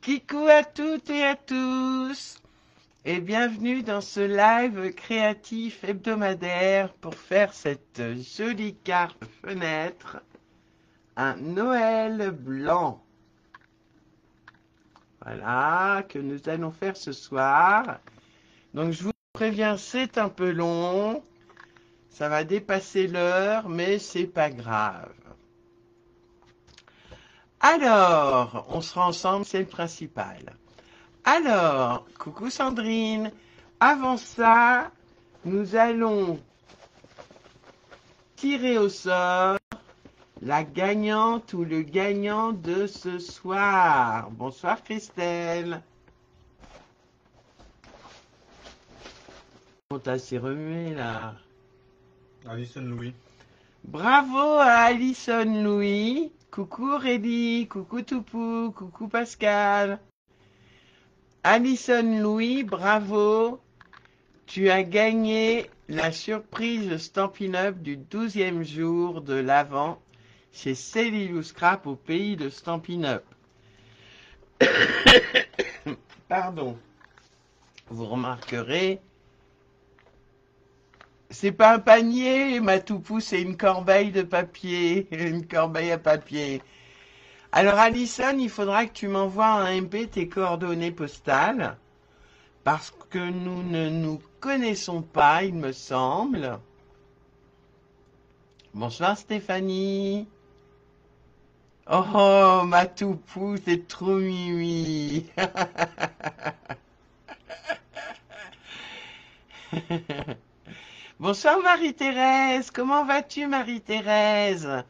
Kikou à toutes et à tous et bienvenue dans ce live créatif hebdomadaire pour faire cette jolie carte fenêtre, un Noël blanc. Voilà, que nous allons faire ce soir. Donc je vous préviens, c'est un peu long, ça va dépasser l'heure, mais c'est pas grave. Alors, on sera ensemble, c'est le principal. Alors, coucou Sandrine. Avant ça, nous allons tirer au sort la gagnante ou le gagnant de ce soir. Bonsoir Christelle. On t'a assez remué là. Alison Louis. Bravo à Alison Louis. Coucou Aurélie. Coucou Toupou. Coucou Pascal. Alison Louis, bravo. Tu as gagné la surprise Stampin' Up du 12e jour de l'Avent chez Cellulose Scrap au pays de Stampin' Up. Pardon. Vous remarquerez, c'est pas un panier, ma toupou, c'est une corbeille de papier, une corbeille à papier. Alors Alison, il faudra que tu m'envoies en MP tes coordonnées postales, parce que nous ne nous connaissons pas, il me semble. Bonsoir Stéphanie. Oh, ma toupou, c'est trop mimi. Bonsoir Marie-Thérèse. Comment vas-tu Marie-Thérèse?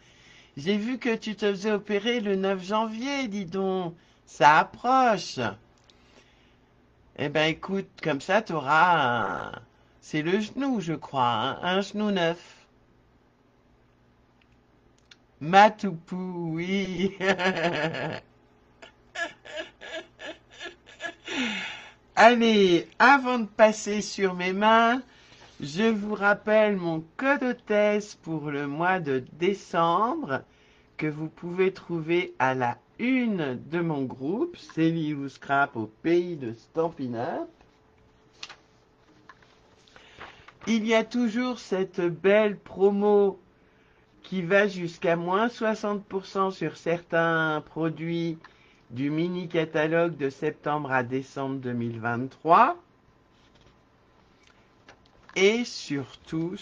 J'ai vu que tu te faisais opérer le 9 janvier, dis donc. Ça approche. Eh ben écoute, comme ça t'auras un... C'est le genou, je crois, hein, un genou neuf. Ma toupou, oui. Allez, avant de passer sur mes mains, je vous rappelle mon code hôtesse pour le mois de décembre que vous pouvez trouver à la une de mon groupe, Cellulose Scrap au pays de Stampin' Up. Il y a toujours cette belle promo qui va jusqu'à moins 60% sur certains produits du mini catalogue de septembre à décembre 2023. Et surtout,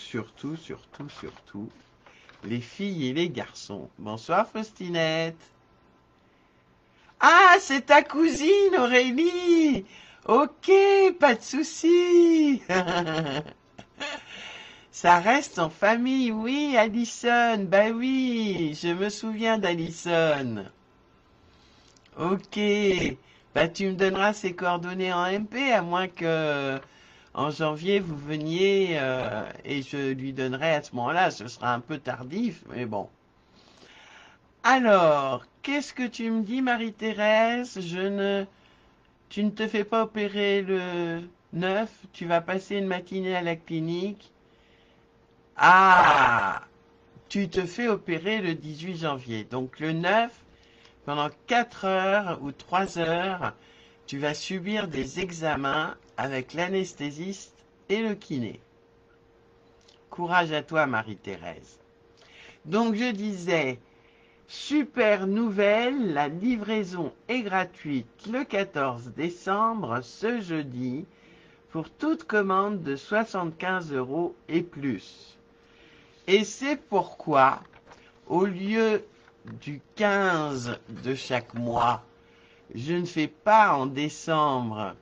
les filles et les garçons. Bonsoir Faustinette. Ah, c'est ta cousine Aurélie. Ok, pas de souci. Ça reste en famille, oui, Alison. Bah oui, je me souviens d'Alison. Ok. Bah tu me donneras ses coordonnées en MP, à moins que en janvier vous veniez et je lui donnerai à ce moment-là. Ce sera un peu tardif, mais bon. Alors, qu'est-ce que tu me dis, Marie-Thérèse? Tu ne te fais pas opérer le 9, tu vas passer une matinée à la clinique. Ah, tu te fais opérer le 18 janvier. Donc le 9, pendant 4 heures ou 3 heures, tu vas subir des examens avec l'anesthésiste et le kiné. Courage à toi, Marie-Thérèse. Donc je disais, super nouvelle, la livraison est gratuite le 14 décembre, ce jeudi, pour toute commande de 75 € et plus. Et c'est pourquoi, au lieu du 15 de chaque mois, je ne fais pas en décembre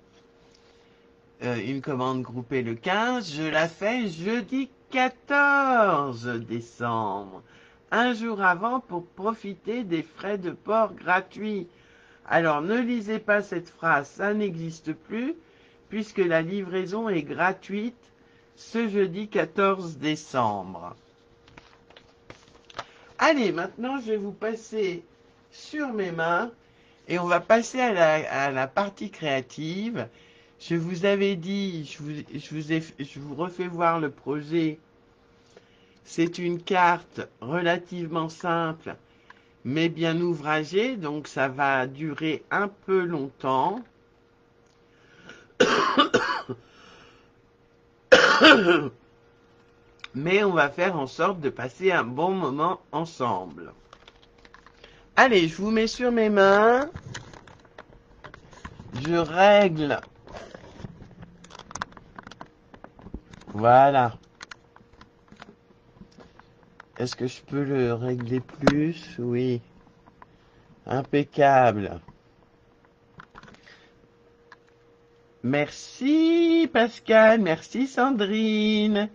une commande groupée le 15, je la fais jeudi 14 décembre, un jour avant pour profiter des frais de port gratuits. Alors ne lisez pas cette phrase, ça n'existe plus, puisque la livraison est gratuite ce jeudi 14 décembre. Allez, maintenant je vais vous passer sur mes mains et on va passer à la partie créative. Je vous avais dit, je vous refais voir le projet. C'est une carte relativement simple mais bien ouvragé, donc ça va durer un peu longtemps. Mais on va faire en sorte de passer un bon moment ensemble. Allez, je vous mets sur mes mains. Je règle. Voilà. Est-ce que je peux le régler plus? Oui. Impeccable. Merci Pascal, merci Sandrine.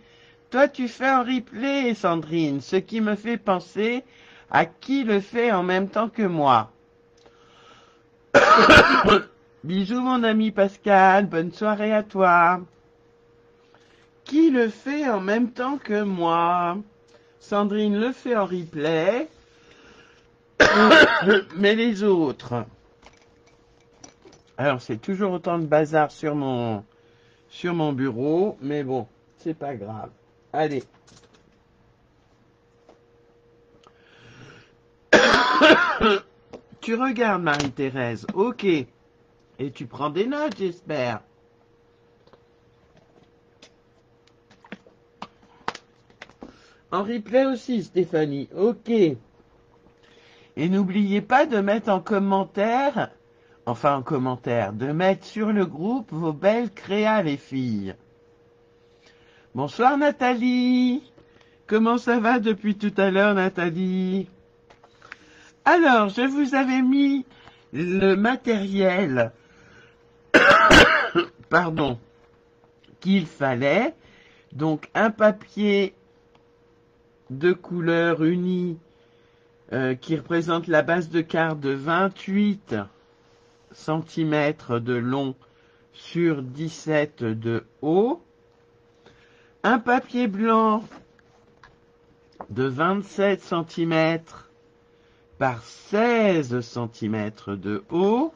Toi tu fais un replay Sandrine, ce qui me fait penser à qui le fait en même temps que moi. Bisous mon ami Pascal, bonne soirée à toi. Qui le fait en même temps que moi? Sandrine le fait en replay, mais les autres. Alors c'est toujours autant de bazar sur mon bureau, mais bon, c'est pas grave. Allez. Tu regardes Marie-Thérèse, ok. Et tu prends des notes, j'espère. En replay aussi, Stéphanie, ok. Et n'oubliez pas de mettre en commentaire, de mettre sur le groupe vos belles créas, les filles. Bonsoir Nathalie. Comment ça va depuis tout à l'heure, Nathalie? Alors, je vous avais mis le matériel, pardon, qu'il fallait. Donc, un papier de couleur unie qui représente la base de carte de 28 cm de long sur 17 de haut. Un papier blanc de 27 cm par 16 cm de haut.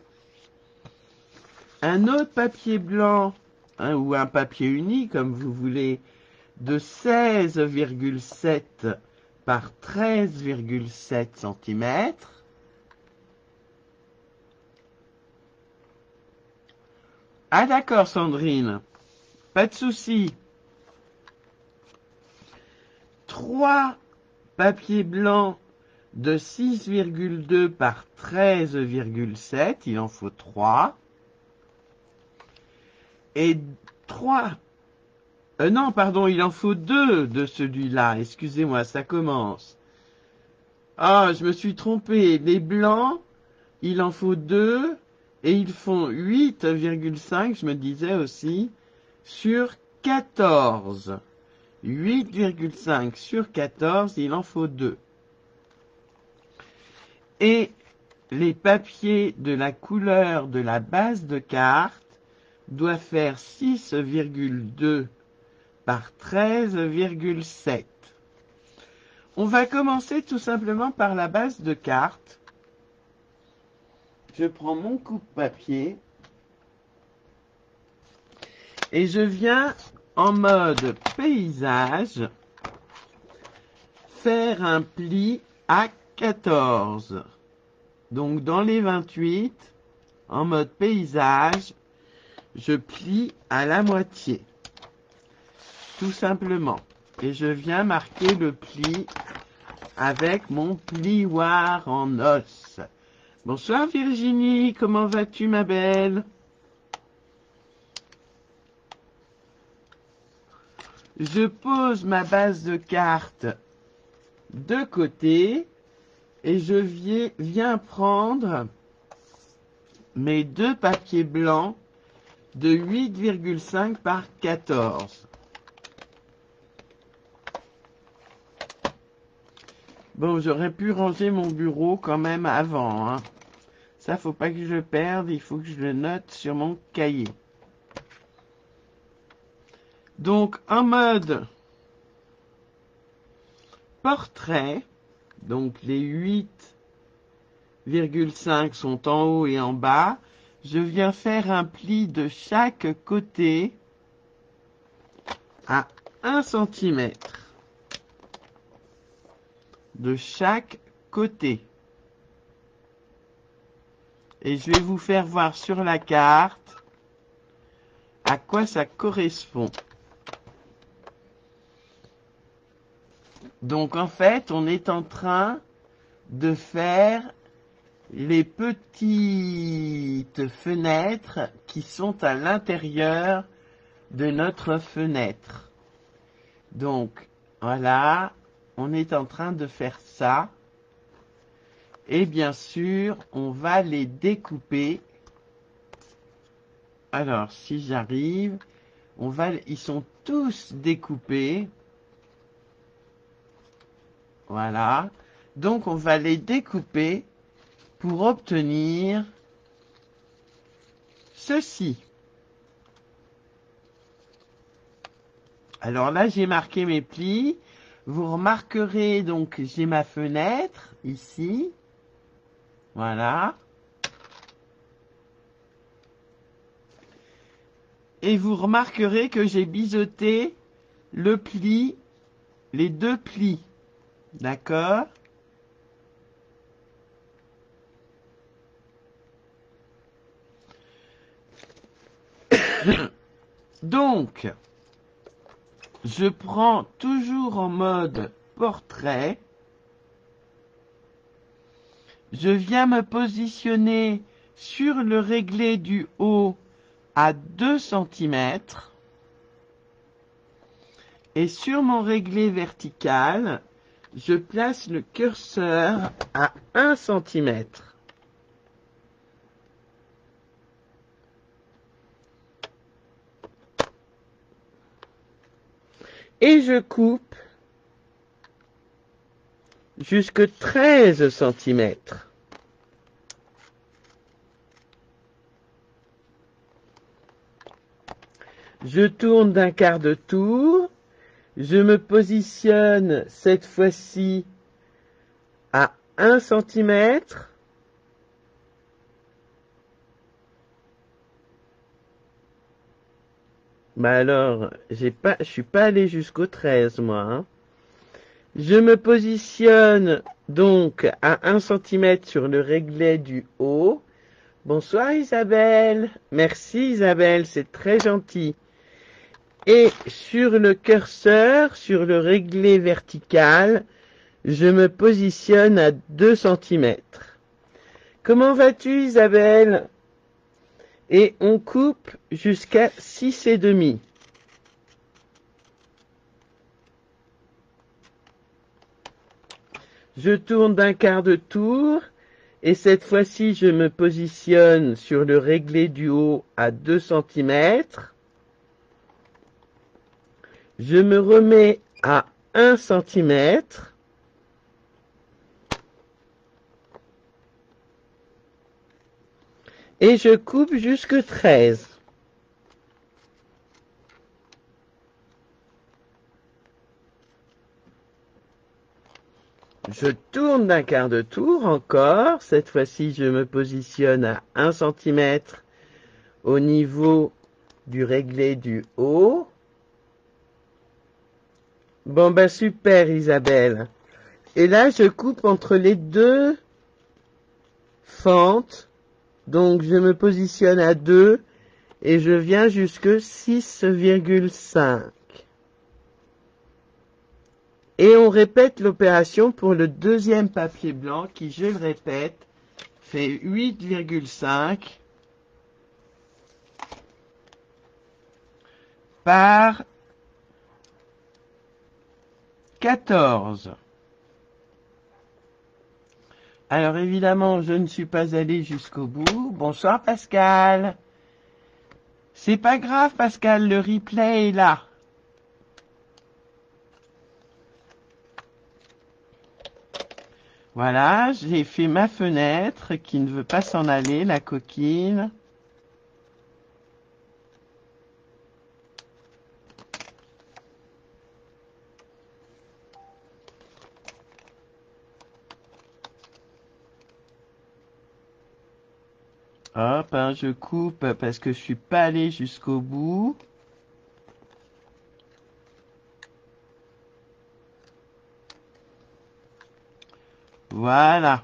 Un autre papier blanc, ou un papier uni, comme vous voulez, de 16,7 par 13,7 cm. Ah d'accord Sandrine, pas de souci. 3 papiers blancs de 6,2 par 13,7, il en faut 3. Et 3, non pardon, il en faut 2 de celui-là, excusez-moi, ça commence. Ah, je me suis trompé, les blancs, il en faut 2, et ils font 8,5, je me disais aussi, sur 14. 8,5 sur 14, il en faut 2. Et les papiers de la couleur de la base de carte doivent faire 6,2 par 13,7. On va commencer tout simplement par la base de carte. Je prends mon coupe-papier et je viens en mode paysage faire un pli à 14. Donc dans les 28, en mode paysage, je plie à la moitié. Tout simplement. Et je viens marquer le pli avec mon plioir en os. Bonsoir Virginie, comment vas-tu ma belle? Je pose ma base de carte de côté et je viens prendre mes 2 papiers blancs de 8,5 par 14. Bon, j'aurais pu ranger mon bureau quand même avant, hein. Ça, faut pas que je le perde, il faut que je le note sur mon cahier. Donc, en mode portrait, donc les 8,5 sont en haut et en bas, je viens faire un pli de chaque côté à 1 cm. De chaque côté. Et je vais vous faire voir sur la carte à quoi ça correspond. Donc en fait, on est en train de faire les petites fenêtres qui sont à l'intérieur de notre fenêtre. Donc voilà, on est en train de faire ça. Et bien sûr, on va les découper. Alors, si j'arrive, ils sont tous découpés. Voilà. Donc, on va les découper pour obtenir ceci. Alors là, j'ai marqué mes plis. Vous remarquerez donc, j'ai ma fenêtre ici. Voilà. Et vous remarquerez que j'ai biseauté le pli, les deux plis. D'accord? Donc, je prends toujours en mode portrait. Je viens me positionner sur le réglé du haut à 2 cm. Et sur mon réglé vertical, je place le curseur à 1 cm. Et je coupe jusque 13 cm. Je tourne d'un quart de tour. Je me positionne cette fois-ci à 1 cm. Bah alors, je suis pas allé jusqu'au 13, moi. Hein. Je me positionne donc à 1 cm sur le réglet du haut. Bonsoir Isabelle. Merci Isabelle, c'est très gentil. Et sur le curseur, sur le réglé vertical, je me positionne à 2 cm. Comment vas-tu Isabelle? Et on coupe jusqu'à 6,5. Je tourne d'un quart de tour et cette fois-ci je me positionne sur le réglé du haut à 2 cm. Je me remets à 1 cm. Et je coupe jusque 13. Je tourne d'un quart de tour encore. Cette fois-ci, je me positionne à 1 cm au niveau du réglé du haut. Bon, ben super Isabelle. Et là, je coupe entre les deux fentes. Donc, je me positionne à 2 et je viens jusque 6,5. Et on répète l'opération pour le deuxième papier blanc qui, je le répète, fait 8,5 par 14. Alors évidemment, je ne suis pas allé jusqu'au bout. Bonsoir Pascal. C'est pas grave Pascal, le replay est là. Voilà, j'ai fait ma fenêtre qui ne veut pas s'en aller, la coquine. Hop, hein, je coupe parce que je suis pas allé jusqu'au bout. Voilà.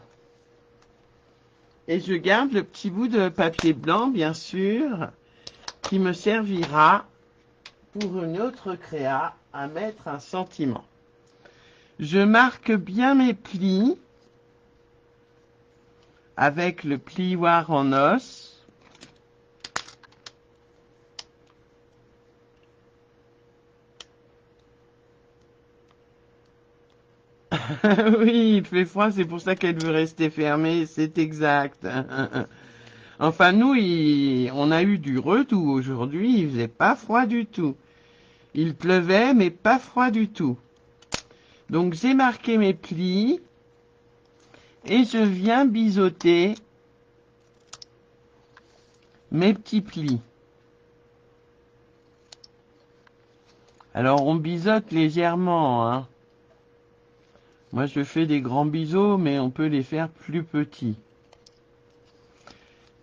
Et je garde le petit bout de papier blanc, bien sûr, qui me servira pour une autre créa à mettre un sentiment. Je marque bien mes plis avec le plioir en os. Oui, il fait froid, c'est pour ça qu'elle veut rester fermée, c'est exact. Enfin, nous, on a eu du redoux aujourd'hui, il faisait pas froid du tout. Il pleuvait, mais pas froid du tout. Donc, j'ai marqué mes plis et je viens biseauter mes petits plis. Alors, on biseaute légèrement, hein. Moi, je fais des grands biseaux, mais on peut les faire plus petits.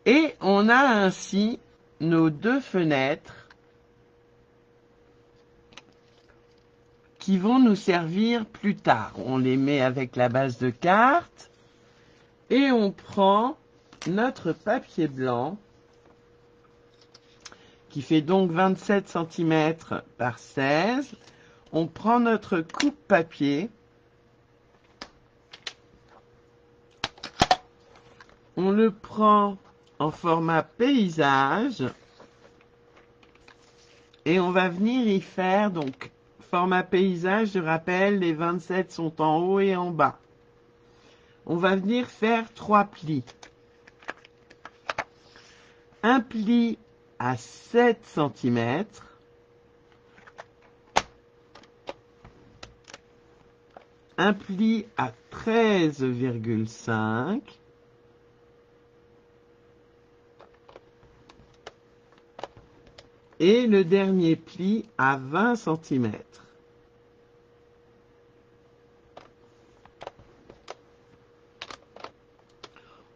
Et on a ainsi nos deux fenêtres qui vont nous servir plus tard. On les met avec la base de carte et on prend notre papier blanc qui fait donc 27 cm par 16. On prend notre coupe-papier. On le prend en format paysage et on va venir y faire, donc format paysage, je rappelle, les 27 sont en haut et en bas. On va venir faire 3 plis. Un pli à 7 cm, un pli à 13,5 et le dernier pli à 20 cm.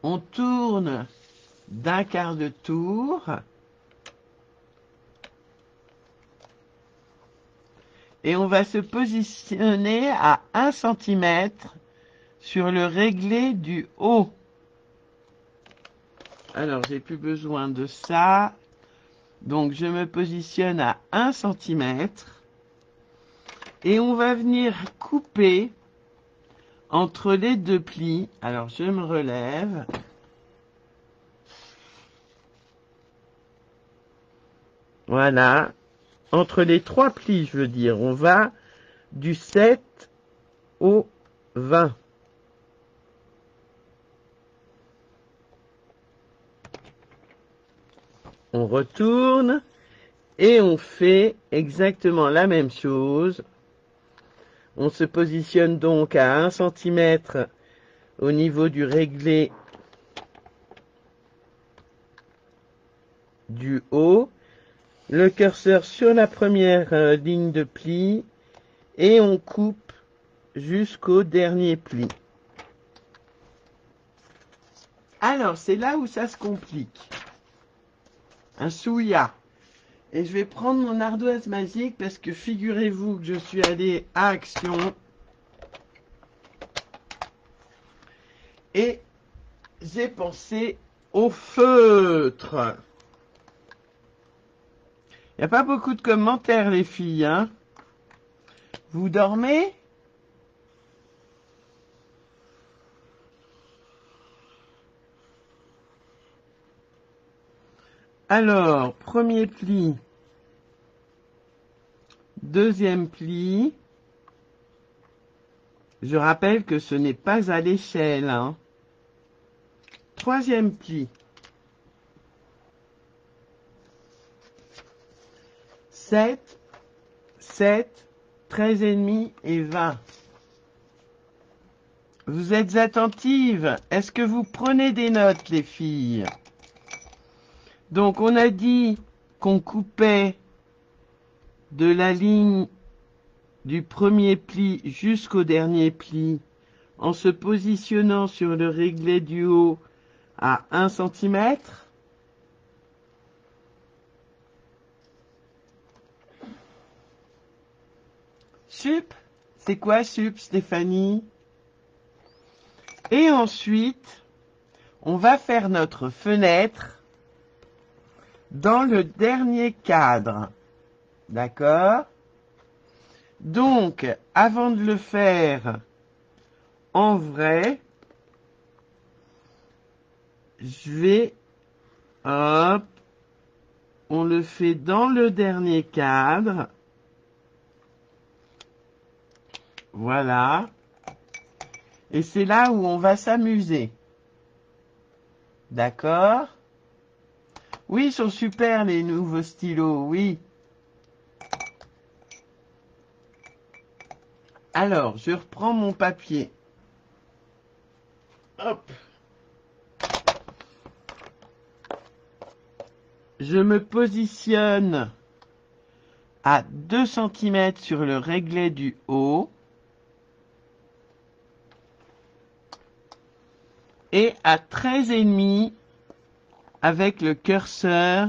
On tourne d'un quart de tour et on va se positionner à 1 cm sur le réglé du haut. Alors, j'ai plus besoin de ça. Donc, je me positionne à 1 cm et on va venir couper entre les deux plis. Alors, je me relève. Voilà. Entre les 3 plis, je veux dire, on va du 7 au 20. On retourne et on fait exactement la même chose. On se positionne donc à 1 cm au niveau du réglé du haut. Le curseur sur la première ligne de pli et on coupe jusqu'au dernier pli. Alors, c'est là où ça se complique. Un souillard. Et je vais prendre mon ardoise magique parce que figurez-vous que je suis allé à Action et j'ai pensé au feutre. Il n'y a pas beaucoup de commentaires, les filles, hein? Vous dormez? Alors, premier pli, deuxième pli. Je rappelle que ce n'est pas à l'échelle, hein. Troisième pli. 7, 7, 13,5 et 20. Vous êtes attentives? Est-ce que vous prenez des notes, les filles? Donc, on a dit qu'on coupait de la ligne du premier pli jusqu'au dernier pli en se positionnant sur le réglé du haut à 1 cm. Sup? C'est quoi sup, Stéphanie? Et ensuite, on va faire notre fenêtre dans le dernier cadre. D'accord? Donc, avant de le faire en vrai, je vais, hop, on le fait dans le dernier cadre. Voilà. Et c'est là où on va s'amuser. D'accord? Oui, ils sont super les nouveaux stylos, oui. Alors, je reprends mon papier. Hop. Je me positionne à 2 cm sur le réglet du haut. Et à 13,5 avec le curseur.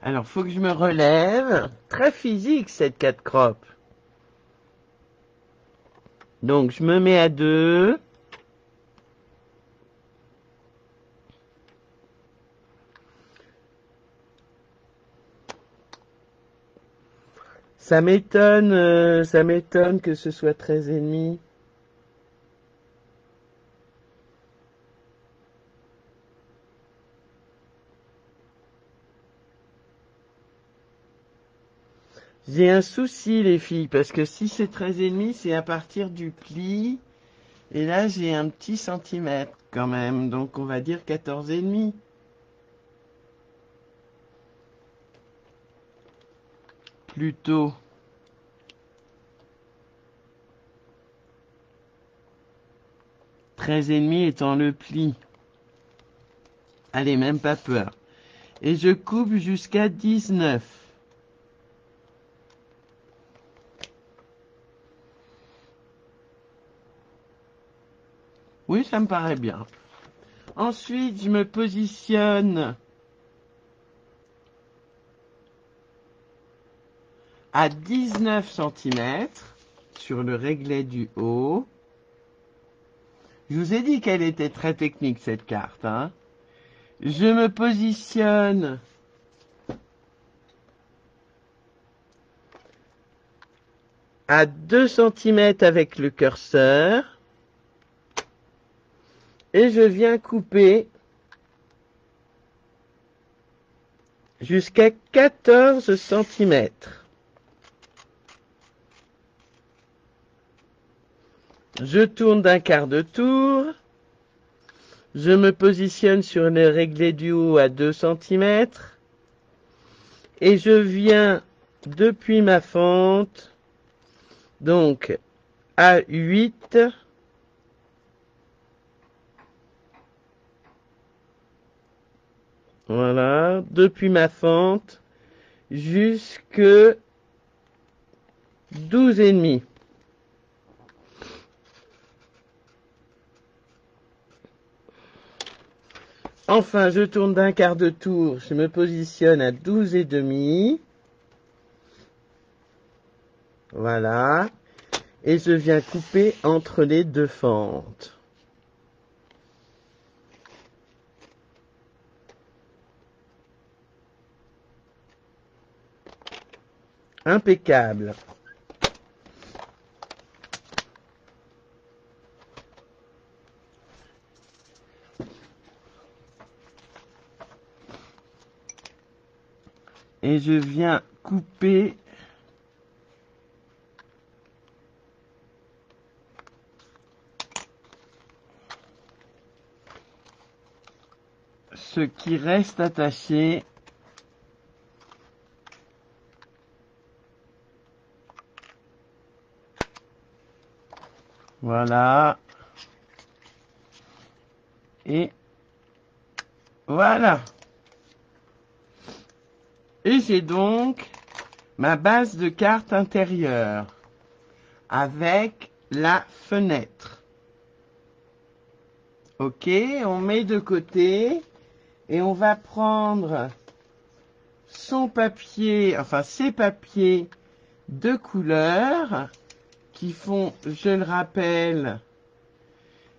Alors, faut que je me relève. Très physique, cette 4 crop. Donc, je me mets à 2. Ça m'étonne que ce soit 13,5. J'ai un souci, les filles, parce que si c'est 13,5, c'est à partir du pli. Et là, j'ai un petit centimètre quand même. Donc, on va dire 14,5. Plutôt. Treize et demi étant le pli. Allez, même pas peur. Et je coupe jusqu'à 19. Oui, ça me paraît bien. Ensuite, je me positionne à 19 cm sur le réglet du haut. Je vous ai dit qu'elle était très technique, cette carte, hein. Je me positionne à 2 cm avec le curseur. Et je viens couper jusqu'à 14 cm. Je tourne d'un quart de tour. Je me positionne sur le réglet du haut à 2 cm. Et je viens depuis ma fente, donc à 8. Voilà, depuis ma fente jusque 12,5. Enfin, je tourne d'un quart de tour, je me positionne à 12,5. Voilà. Et je viens couper entre les deux fentes. Impeccable. Et je viens couper ce qui reste attaché. Voilà. Et voilà. Et j'ai donc ma base de carte intérieure avec la fenêtre. Ok, on met de côté et on va prendre son papier, enfin ses papiers de couleur qui font, je le rappelle,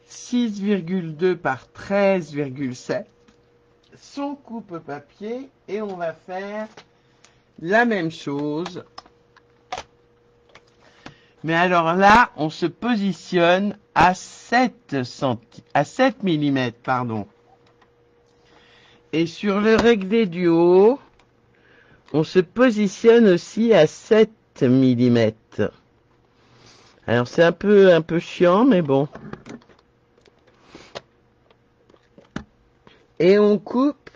6,2 par 13,7 sont coupe-papier et on va faire la même chose. Mais alors là, on se positionne à 7 mm, pardon. Et sur le réglé du haut, on se positionne aussi à 7 mm. Alors c'est un peu chiant, mais bon. Et on coupe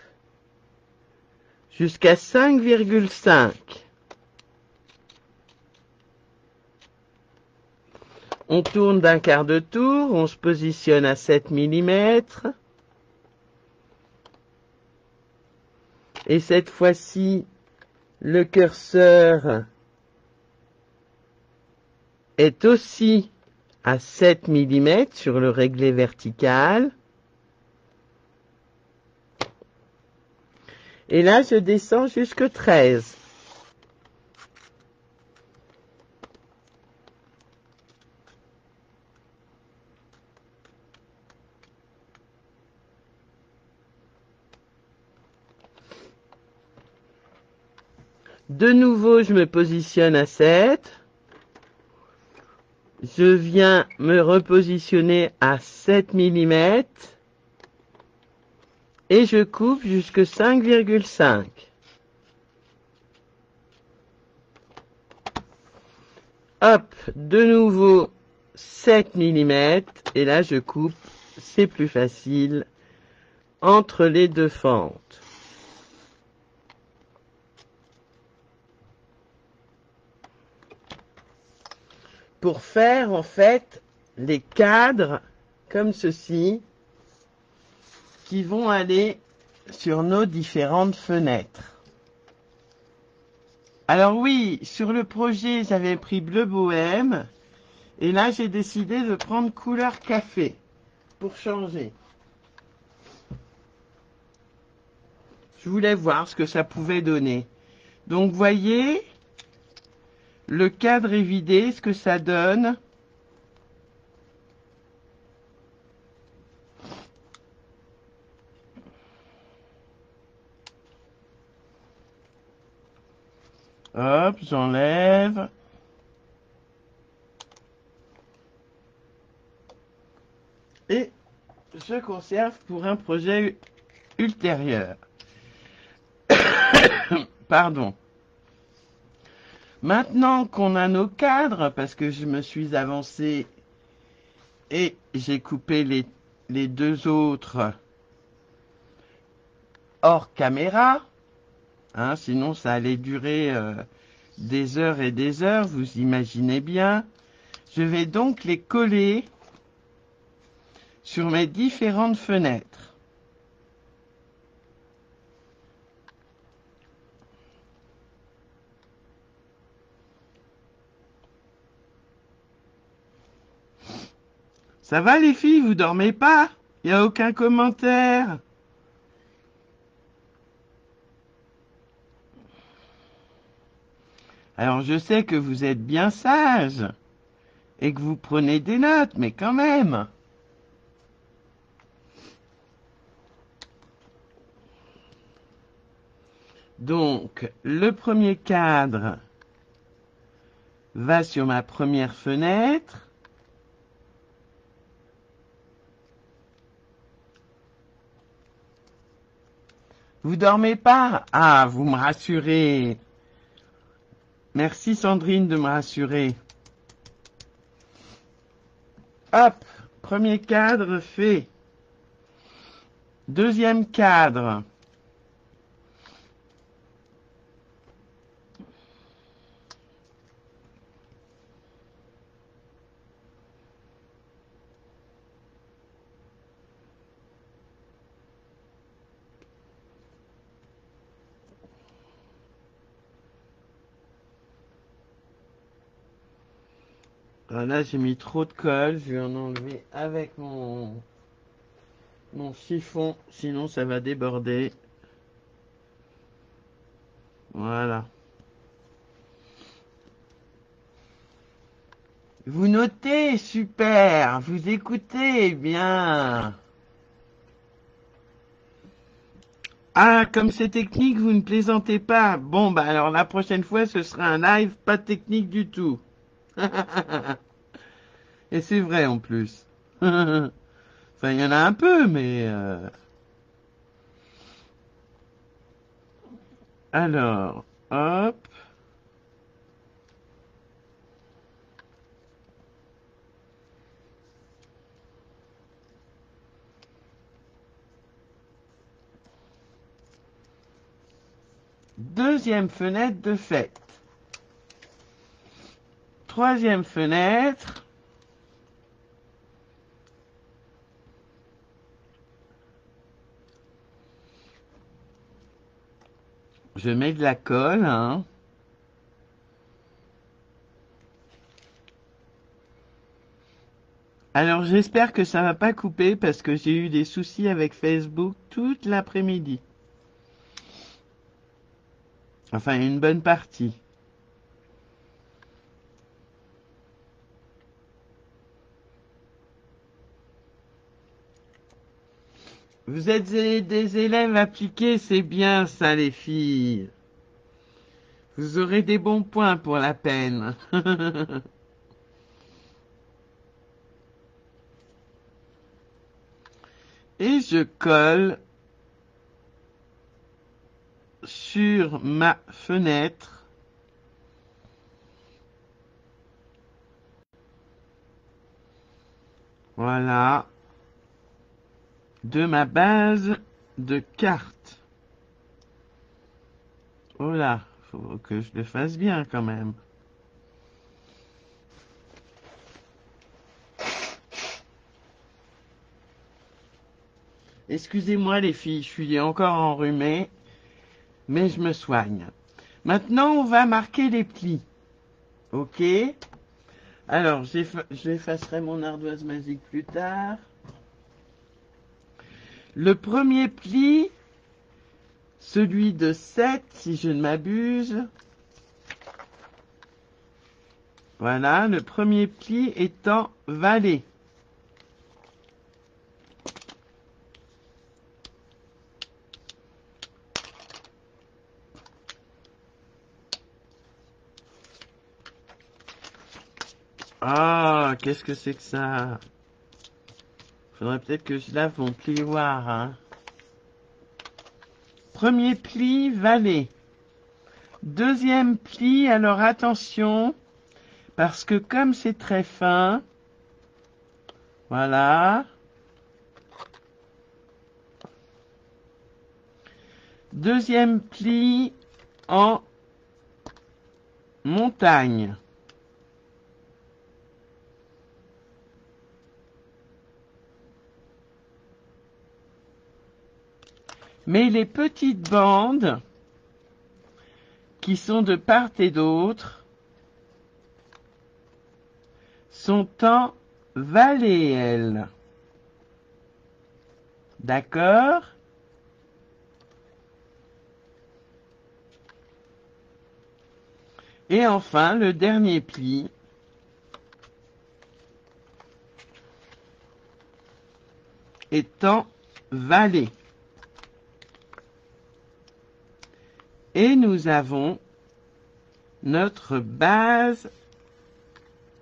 jusqu'à 5,5. On tourne d'un quart de tour, on se positionne à 7 mm. Et cette fois-ci, le curseur est aussi à 7 mm sur le réglé vertical. Et là, je descends jusque 13. De nouveau, je me positionne à 7. Je viens me repositionner à 7 mm. Et je coupe jusque 5,5. Hop, de nouveau 7 mm. Et là, je coupe, c'est plus facile, entre les deux fentes. Pour faire, en fait, les cadres comme ceci, qui vont aller sur nos différentes fenêtres. Alors oui, sur le projet, j'avais pris bleu bohème, et là, j'ai décidé de prendre couleur café, pour changer. Je voulais voir ce que ça pouvait donner. Donc, voyez, le cadre est vidé, ce que ça donne. Hop, j'enlève. Et je conserve pour un projet ultérieur. Pardon. Maintenant qu'on a nos cadres, parce que je me suis avancé et j'ai coupé les deux autres hors caméra, hein, sinon ça allait durer des heures et des heures, vous imaginez bien. Je vais donc les coller sur mes différentes fenêtres. Ça va les filles, vous dormez pas? Il n'y a aucun commentaire. Alors je sais que vous êtes bien sages et que vous prenez des notes, mais quand même. Donc, le premier cadre va sur ma première fenêtre. Vous dormez pas? Ah, vous me rassurez. Merci Sandrine de me rassurer. Hop, premier cadre fait. Deuxième cadre. Alors là, j'ai mis trop de colle. Je vais en enlever avec mon chiffon. Sinon, ça va déborder. Voilà. Vous notez, super. Vous écoutez, bien. Ah, comme c'est technique, vous ne plaisantez pas. Bon, bah alors la prochaine fois, ce sera un live pas technique du tout. Et c'est vrai en plus. Enfin, il y en a un peu, mais... Alors, hop. Deuxième fenêtre de fête. Troisième fenêtre. Je mets de la colle, hein. Alors j'espère que ça va pas couper parce que j'ai eu des soucis avec Facebook toute l'après-midi. Enfin, une bonne partie. Vous êtes des élèves appliqués, c'est bien ça les filles. Vous aurez des bons points pour la peine. Et je colle sur ma fenêtre voilà de ma base de cartes. Oh là, faut que je le fasse bien quand même. Excusez-moi les filles, je suis encore enrhumée, mais je me soigne. Maintenant, on va marquer les plis. Ok? Alors, j'effacerai mon ardoise magique plus tard. Le premier pli, celui de 7, si je ne m'abuse. Voilà, le premier pli étant valet. Ah, qu'est-ce que c'est que ça? Faudrait peut-être que je lave mon plioir, hein. Premier pli, valet. Deuxième pli, alors attention, parce que comme c'est très fin, voilà. Deuxième pli en montagne. Mais les petites bandes qui sont de part et d'autre sont en valet, elles. D'accord? Et enfin, le dernier pli est en valet. Et nous avons notre base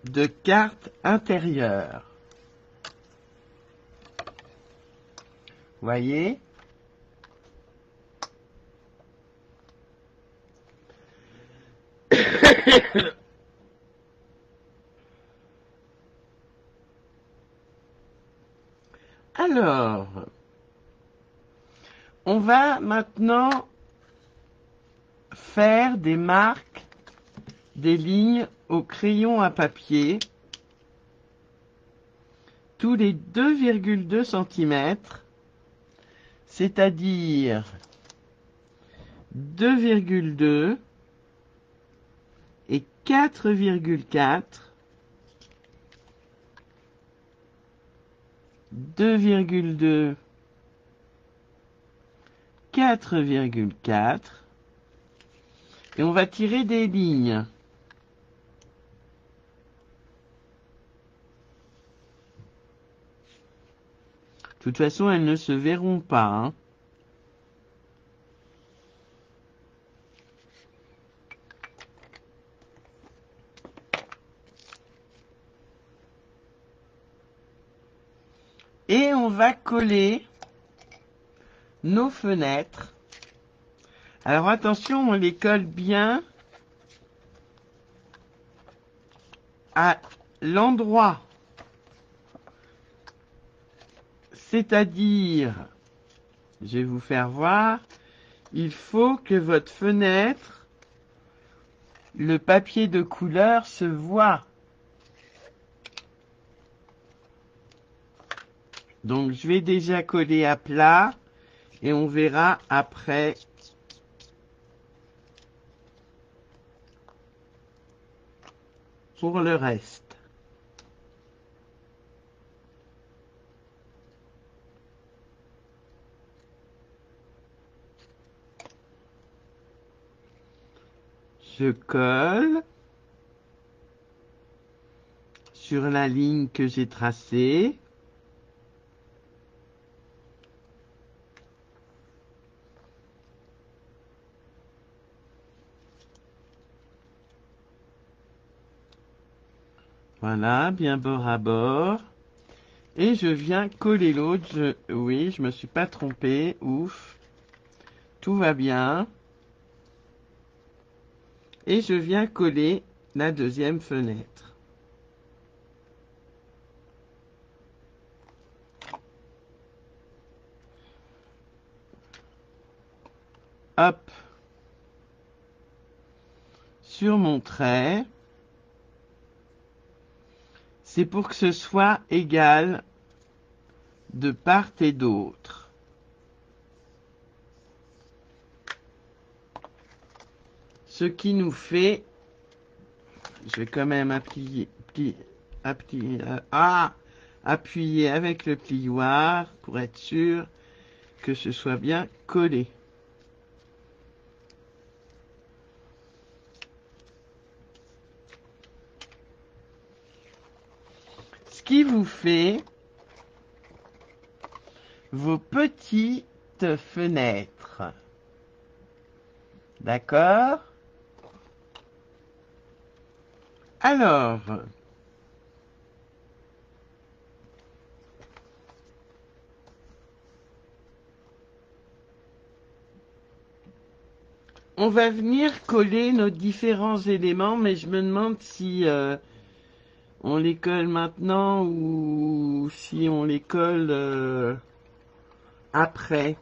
de carte intérieure. Voyez? Alors, on va maintenant faire des marques, des lignes au crayon à papier tous les 2,2 cm, c'est-à-dire 2,2 et 4,4, 2,2, 4,4, et on va tirer des lignes. De toute façon, elles ne se verront pas, hein. Et on va coller nos fenêtres. Alors attention, on les colle bien à l'endroit. C'est-à-dire, je vais vous faire voir, il faut que votre fenêtre, le papier de couleur se voit. Donc je vais déjà coller à plat et on verra après pour le reste. Je colle sur la ligne que j'ai tracée. Voilà, bien bord à bord. Et je viens coller l'autre. Oui, je me suis pas trompé. Ouf. Tout va bien. Et je viens coller la deuxième fenêtre. Hop. Sur mon trait. C'est pour que ce soit égal de part et d'autre. Ce qui nous fait, je vais quand même appuyer avec le plioir pour être sûr que ce soit bien collé. Ce qui vous fait vos petites fenêtres. D'accord? Alors, on va venir coller nos différents éléments, mais je me demande si on les colle maintenant ou si on les colle après.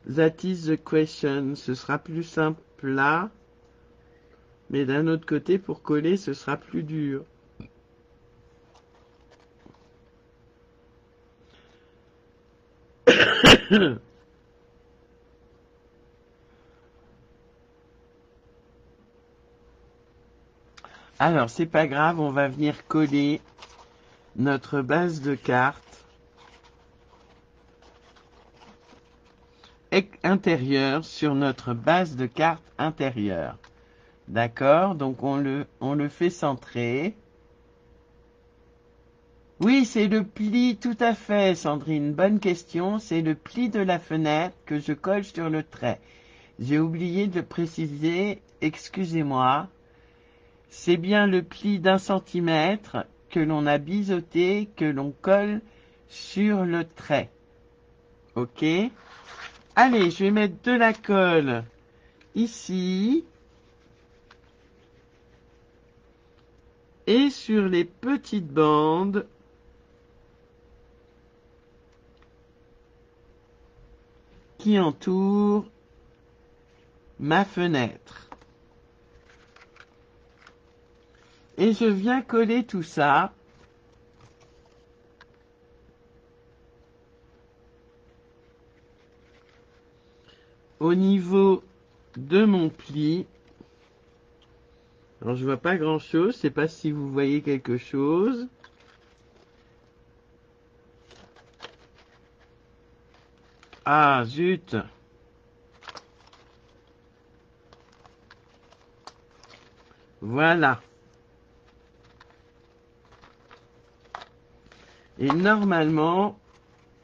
That is the question. Ce sera plus simple là, mais d'un autre côté, pour coller, ce sera plus dur. Alors, c'est pas grave, on va venir coller notre base de cartes intérieure sur notre base de cartes intérieure. D'accord? Donc, on le fait centrer. Oui, c'est le pli, tout à fait, Sandrine. Bonne question. C'est le pli de la fenêtre que je colle sur le trait. J'ai oublié de préciser, excusez-moi. C'est bien le pli d'1 centimètre que l'on a biseauté, que l'on colle sur le trait. Ok? Allez, je vais mettre de la colle ici. Et sur les petites bandes qui entourent ma fenêtre. Et je viens coller tout ça au niveau de mon pli. Alors je vois pas grand chose, je sais pas si vous voyez quelque chose. Ah zut! Voilà. Et normalement,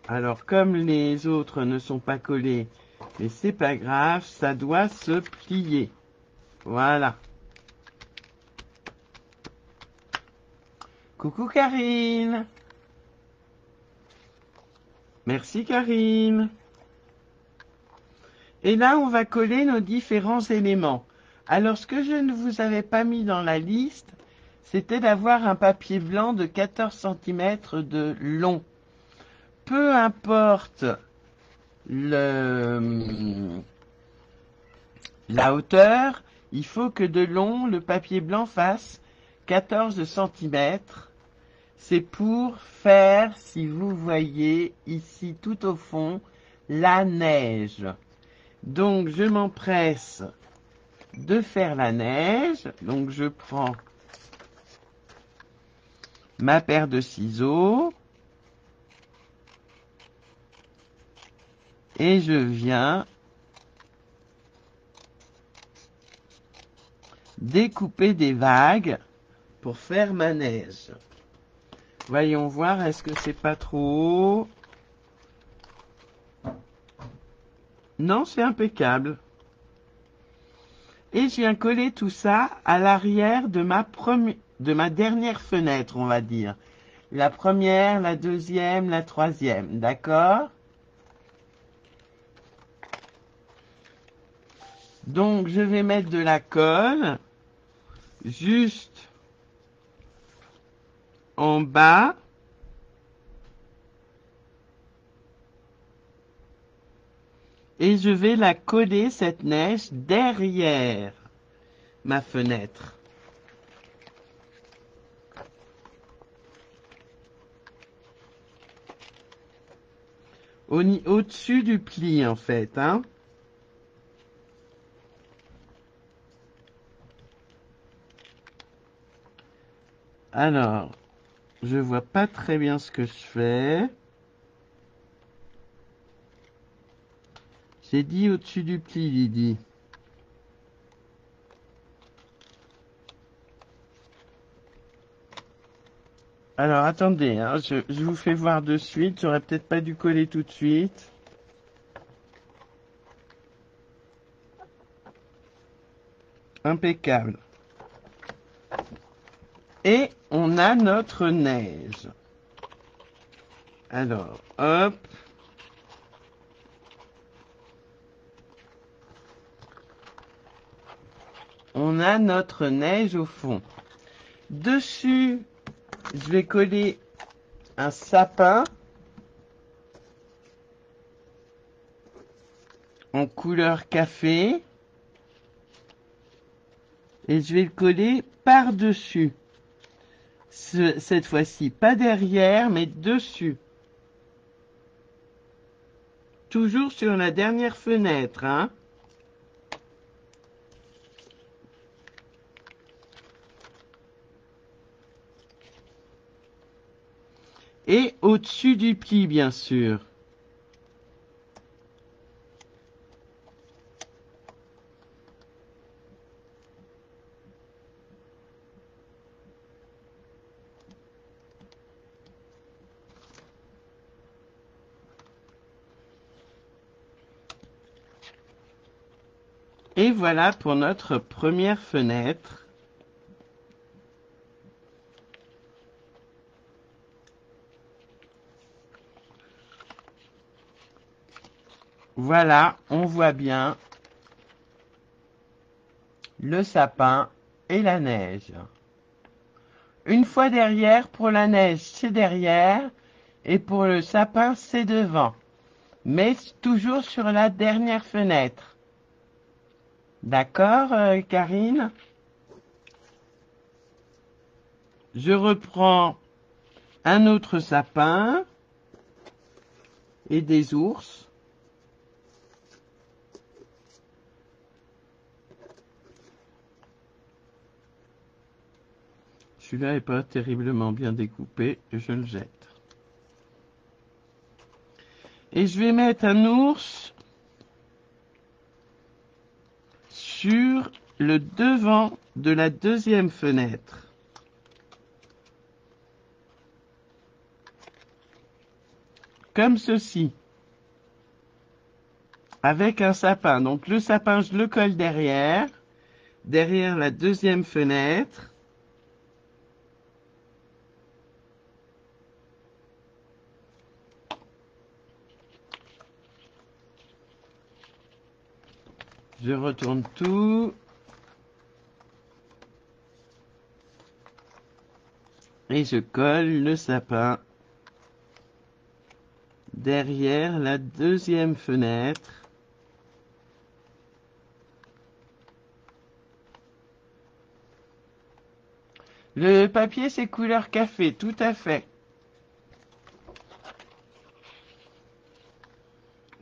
alors comme les autres ne sont pas collés, mais c'est pas grave, ça doit se plier. Voilà. Coucou Karine. Merci Karine. Et là, on va coller nos différents éléments. Alors, ce que je ne vous avais pas mis dans la liste, c'était d'avoir un papier blanc de 14 cm de long. Peu importe la hauteur, il faut que de long, le papier blanc fasse 14 cm. C'est pour faire, si vous voyez ici tout au fond, la neige. Donc, je m'empresse de faire la neige. Donc, je prends ma paire de ciseaux et je viens découper des vagues pour faire ma neige. Voyons voir, est-ce que c'est pas trop haut? Non, c'est impeccable. Et je viens coller tout ça à l'arrière de ma dernière fenêtre, on va dire. La première, la deuxième, la troisième, d'accord? Donc, je vais mettre de la colle juste en bas. Et je vais la coller, cette neige, derrière ma fenêtre. Au-dessus du pli, en fait, hein. Alors, je vois pas très bien ce que je fais. J'ai dit au-dessus du pli, Lydie. Alors, attendez, hein, je vous fais voir de suite. J'aurais peut-être pas dû coller tout de suite. Impeccable. Et on a notre neige. Alors, hop. On a notre neige au fond. Dessus, je vais coller un sapin en couleur café. Et je vais le coller par-dessus. Cette fois-ci, pas derrière, mais dessus. Toujours sur la dernière fenêtre, hein. Et au-dessus du pli, bien sûr. Et voilà pour notre première fenêtre. Voilà, on voit bien le sapin et la neige. Une fois derrière, pour la neige, c'est derrière, et pour le sapin, c'est devant. Mais toujours sur la dernière fenêtre. D'accord, Karine? Je reprends un autre sapin et des ours. Celui-là n'est pas terriblement bien découpé, je le jette. Et je vais mettre un ours sur le devant de la deuxième fenêtre. comme ceci, avec un sapin. Donc le sapin, je le colle derrière la deuxième fenêtre. Je retourne tout. Et je colle le sapin derrière la deuxième fenêtre. Le papier, c'est couleur café, tout à fait.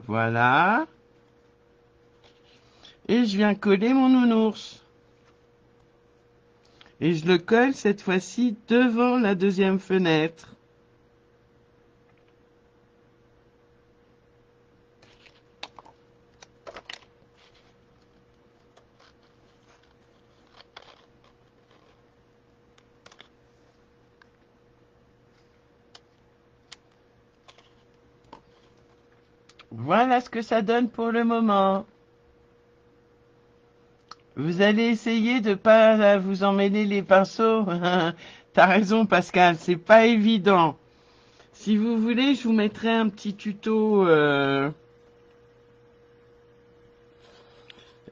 Voilà. Et je viens coller mon nounours. Et je le colle cette fois-ci devant la deuxième fenêtre. Voilà ce que ça donne pour le moment. Vous allez essayer de pas vous emmêler les pinceaux. T'as raison, Pascal, c'est pas évident. Si vous voulez, je vous mettrai un petit tuto,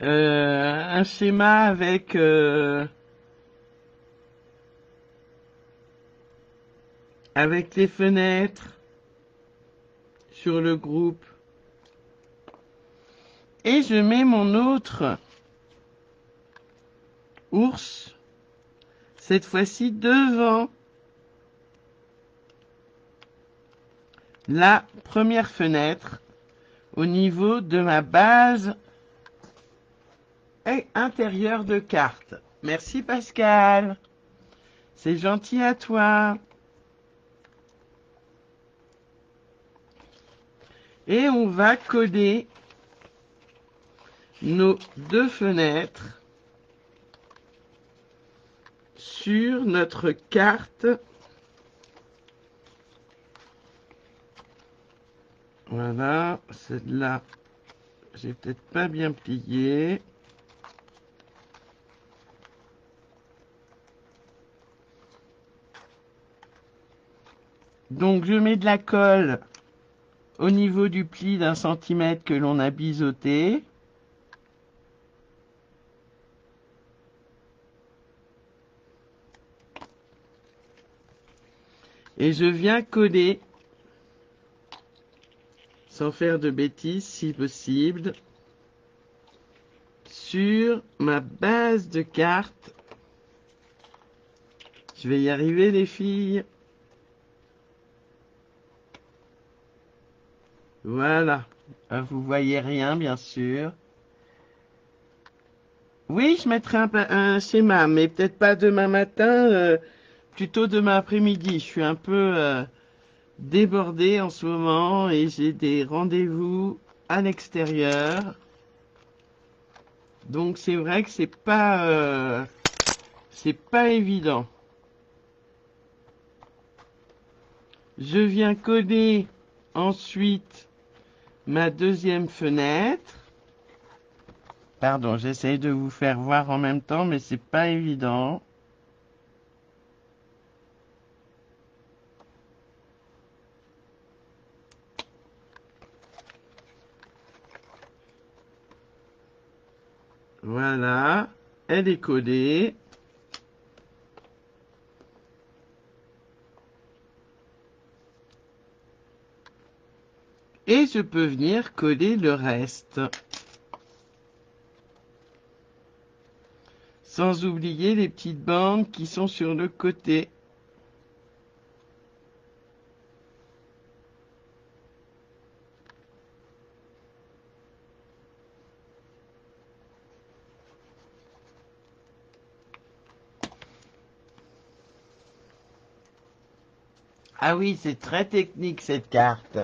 un schéma avec les fenêtres sur le groupe. Et je mets mon autre ours, cette fois-ci devant la première fenêtre, au niveau de ma base intérieure de carte. Merci Pascal, c'est gentil à toi. Et on va coller nos deux fenêtres sur notre carte. Voilà, celle-là, j'ai peut-être pas bien plié. Donc je mets de la colle au niveau du pli d'1 centimètre que l'on a biseauté. Et je viens coller, sans faire de bêtises si possible, sur ma base de carte. Je vais y arriver les filles. Voilà. Vous voyez rien bien sûr. Oui, je mettrai un schéma, mais peut-être pas demain matin, plutôt demain après-midi. Je suis un peu débordé en ce moment et j'ai des rendez-vous à l'extérieur. Donc c'est vrai que c'est pas évident. Je viens coller ensuite ma deuxième fenêtre. Pardon, j'essaye de vous faire voir en même temps, mais c'est pas évident. Voilà, elle est collée. Et je peux venir coller le reste. Sans oublier les petites bandes qui sont sur le côté. Ah oui, c'est très technique cette carte.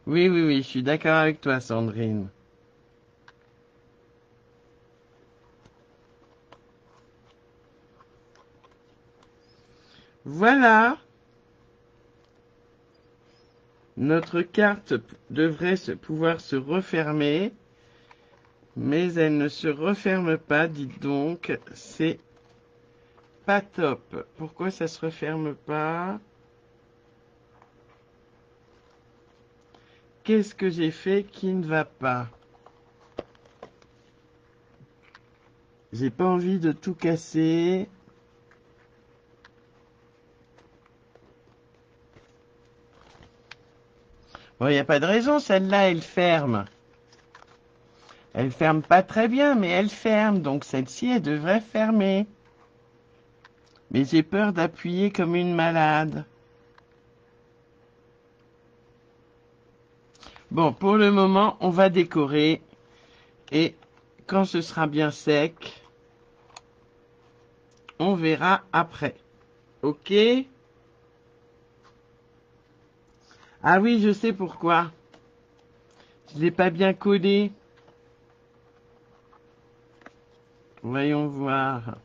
Oui, oui, oui, je suis d'accord avec toi, Sandrine. Voilà. Notre carte devrait pouvoir se refermer, mais elle ne se referme pas, dites donc, c'est pas top. Pourquoi ça se referme pas? Qu'est-ce que j'ai fait qui ne va pas? J'ai pas envie de tout casser. Bon, il n'y a pas de raison, celle-là, elle ferme. Elle ferme pas très bien, mais elle ferme, donc celle-ci, elle devrait fermer. Mais j'ai peur d'appuyer comme une malade. Bon, pour le moment, on va décorer. Et quand ce sera bien sec, on verra après. Ok? Ah oui, je sais pourquoi. Je l'ai pas bien collé. Voyons voir.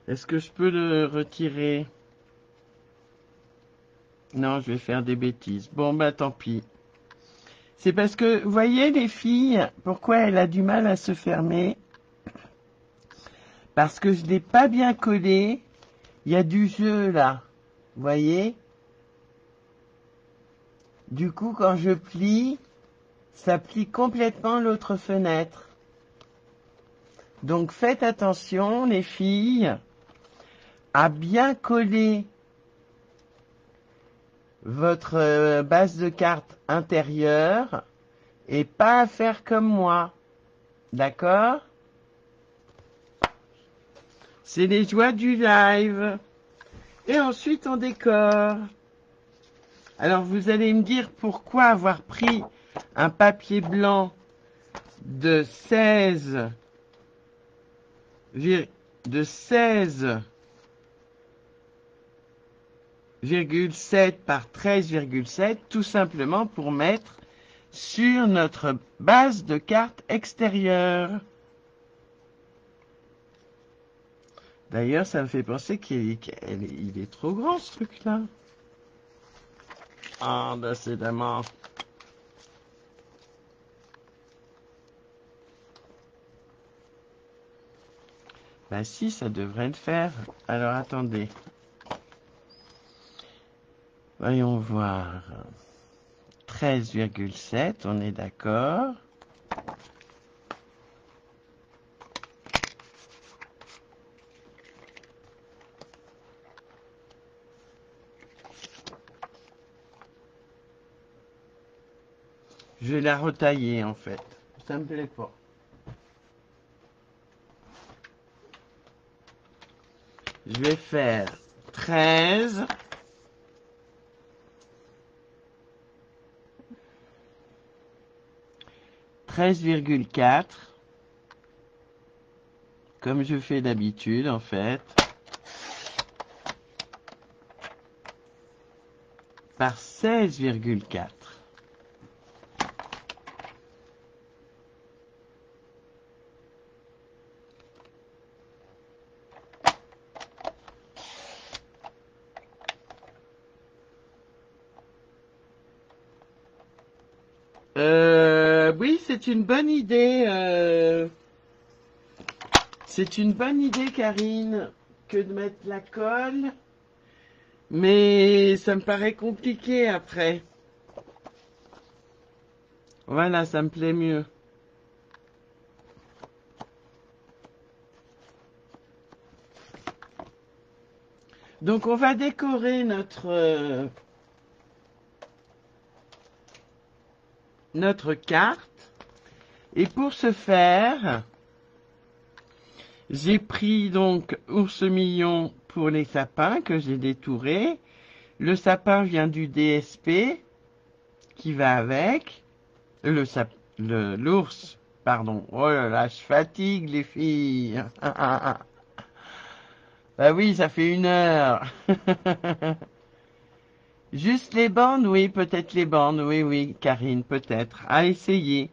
Est-ce que je peux le retirer? Non, je vais faire des bêtises. Bon, bah tant pis. C'est parce que, vous voyez les filles, pourquoi elle a du mal à se fermer? Parce que je l'ai pas bien collé. Il y a du jeu là. Vous voyez? Du coup, quand je plie, ça plie complètement l'autre fenêtre. Donc faites attention, les filles, à bien coller votre base de carte intérieure et pas à faire comme moi. D'accord? C'est les joies du live. Et ensuite, on décore. Alors, vous allez me dire pourquoi avoir pris un papier blanc de 16,7 par 13,7, tout simplement pour mettre sur notre base de carte extérieure. D'ailleurs, ça me fait penser qu'il est trop grand, ce truc-là. Ah, décidément. Bah si, ça devrait le faire. Alors, attendez. Voyons voir. 13,7, on est d'accord. Je vais la retailler en fait. Ça me plaît pas. Je vais faire 13. ,4 comme je fais d'habitude en fait, par 16,4. Oui, c'est une bonne idée. C'est une bonne idée, Karine, que de mettre la colle. Mais ça me paraît compliqué après. Voilà, ça me plaît mieux. Donc on va décorer notre carte. Et pour ce faire, j'ai pris donc Ours Mignon pour les sapins que j'ai détourés. Le sapin vient du DSP qui va avec. L'ours, pardon. Oh là là, je fatigue les filles. Bah oui, ça fait 1 heure. Juste les bandes, oui, peut-être les bandes, oui, oui, Karine, peut-être. À essayer.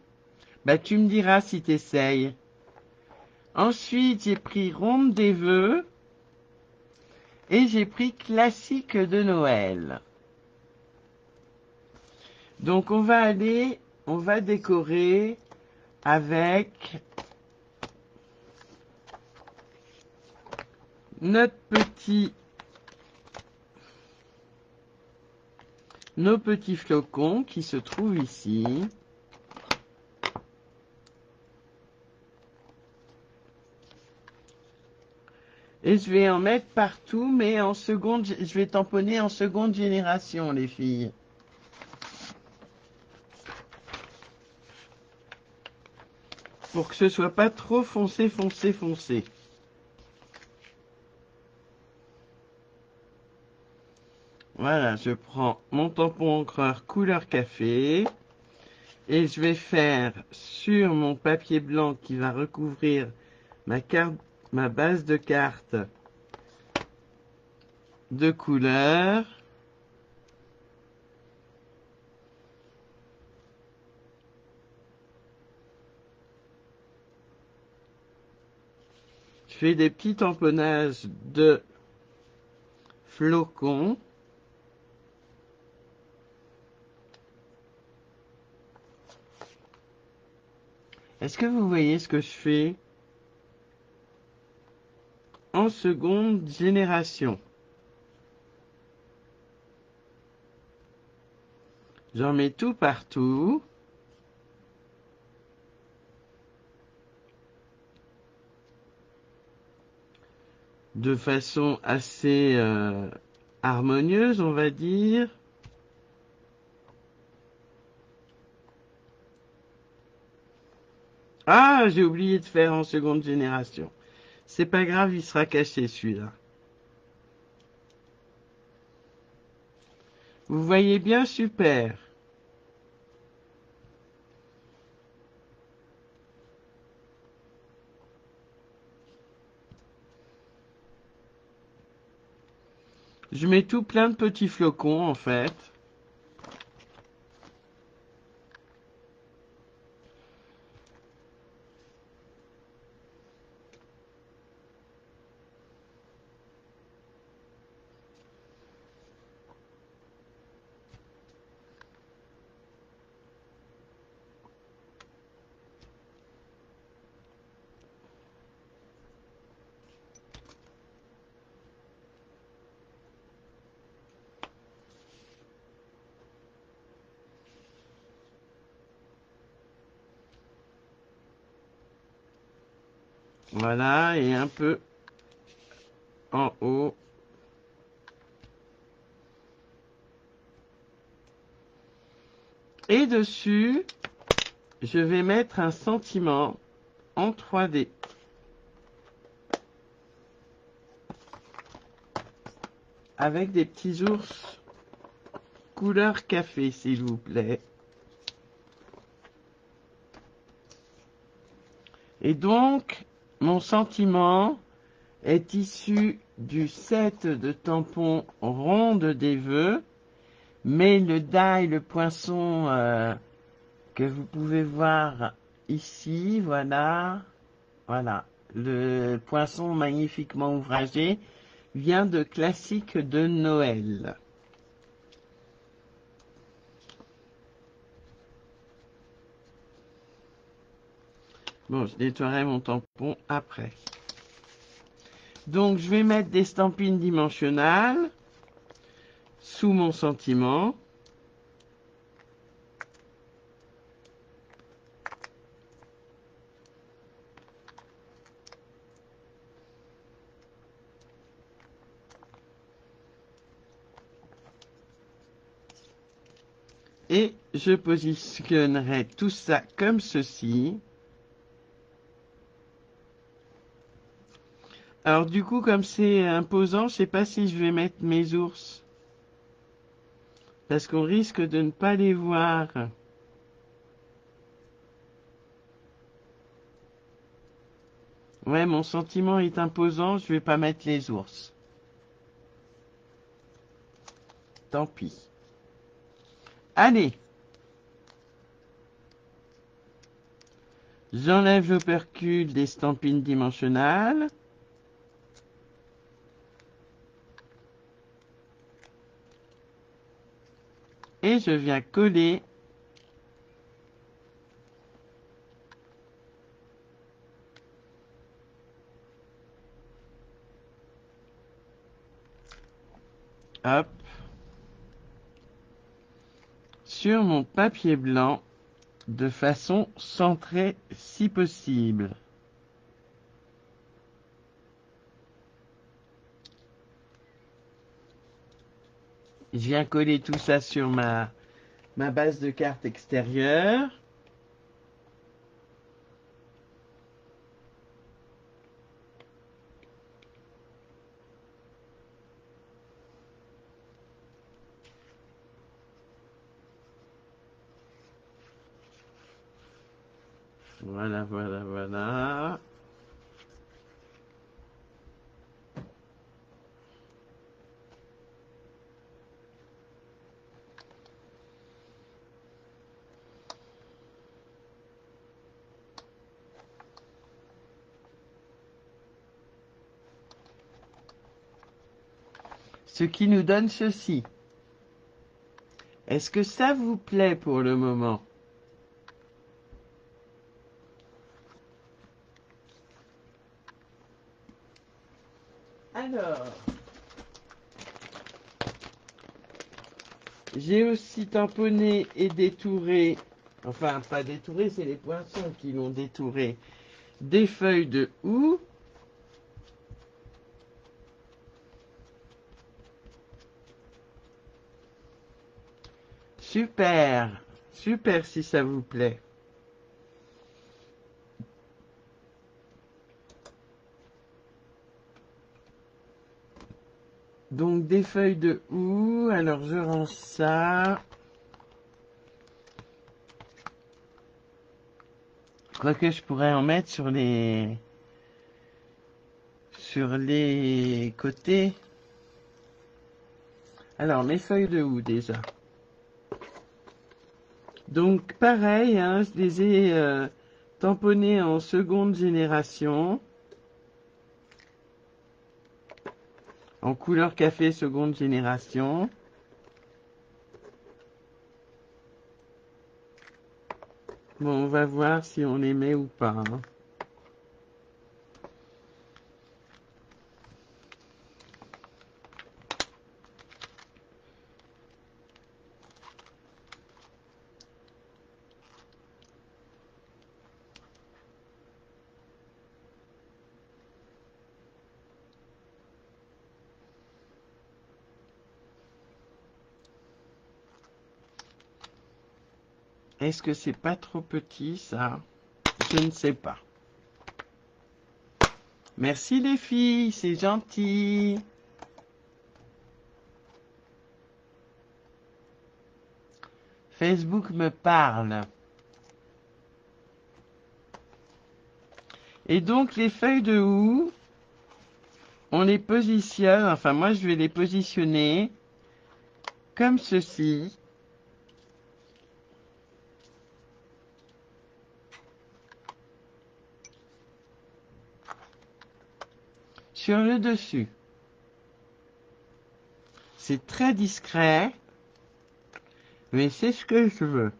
Bah tu me diras si t'essayes. Ensuite, j'ai pris Ronde des Vœux. Et j'ai pris classique de Noël. Donc on va décorer avec nos petits flocons qui se trouvent ici. Et je vais en mettre partout, mais je vais tamponner en seconde génération, les filles. Pour que ce soit pas trop foncé. Voilà, je prends mon tampon encreur couleur café et je vais faire sur mon papier blanc qui va recouvrir ma base de carte de couleur. Je fais des petits tamponnages de flocons. Est-ce que vous voyez ce que je fais en seconde génération? J'en mets tout partout. De façon assez harmonieuse, on va dire. Ah, j'ai oublié de faire en seconde génération. C'est pas grave, il sera caché celui-là. Vous voyez bien, super. Je mets tout plein de petits flocons en fait. Voilà, et un peu en haut. Et dessus, je vais mettre un sentiment en 3D. Avec des petits ours couleur café, s'il vous plaît. Et donc, mon sentiment est issu du set de tampons ronde des vœux, mais le die, le poinçon que vous pouvez voir ici, voilà, le poinçon magnifiquement ouvragé vient de classique de Noël. Bon, je nettoierai mon tampon après. Donc, je vais mettre des stampines dimensionnelles sous mon sentiment. Et je positionnerai tout ça comme ceci. Alors du coup, comme c'est imposant, je sais pas si je vais mettre mes ours. Parce qu'on risque de ne pas les voir. Ouais, mon sentiment est imposant, je vais pas mettre les ours. Tant pis. Allez. J'enlève l'opercule des stampines dimensionnelles. et je viens coller hop sur mon papier blanc de façon centrée si possible. Je viens coller tout ça sur ma base de carte extérieure. Voilà, voilà, voilà. Ce qui nous donne ceci. Est-ce que ça vous plaît pour le moment? Alors, j'ai aussi tamponné et détouré, enfin pas détouré, c'est les poinçons qui l'ont détouré, des feuilles de houx. Super, super si ça vous plaît. Donc des feuilles de houx, alors je range ça. Je crois que je pourrais en mettre sur les côtés. Alors mes feuilles de houx déjà. Donc pareil, hein, je les ai tamponnées en seconde génération. En couleur café seconde génération. Bon, on va voir si on les met ou pas. Hein. Est-ce que c'est pas trop petit ça? Je ne sais pas. Merci les filles, c'est gentil. Facebook me parle. Et donc les feuilles de houx, on les positionne, enfin moi je vais les positionner comme ceci. Sur le dessus. C'est très discret, mais c'est ce que je veux.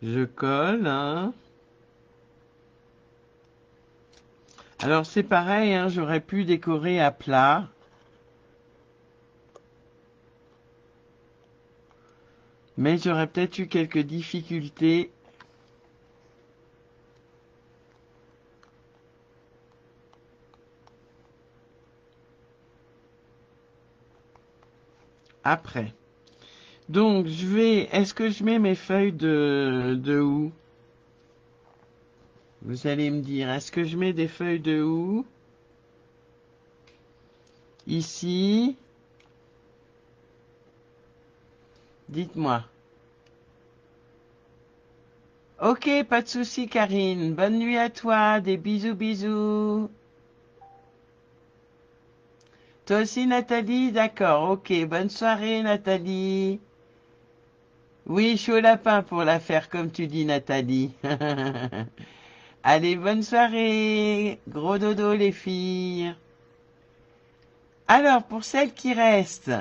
Je colle, hein. Alors c'est pareil, hein, j'aurais pu décorer à plat. Mais j'aurais peut-être eu quelques difficultés. Après. Donc je vais... Est-ce que je mets mes feuilles de houx? Vous allez me dire, est-ce que je mets des feuilles de houx? Ici. Dites-moi. Ok, pas de souci, Karine. Bonne nuit à toi. Des bisous, bisous. Toi aussi, Nathalie? D'accord, ok. Bonne soirée, Nathalie. Oui, chaud lapin pour la faire, comme tu dis, Nathalie. Allez, bonne soirée. Gros dodo, les filles. Alors, pour celles qui restent,